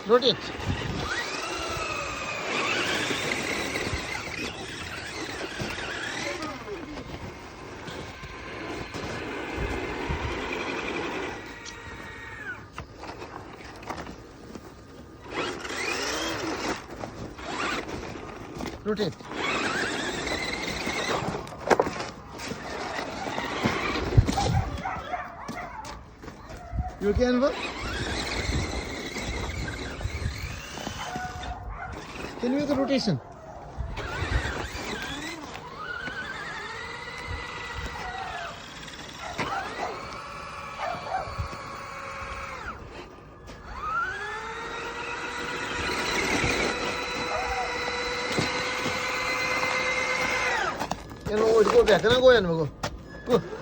Rotate. Rotate. You can work. Can you make a rotation? Go back. Go.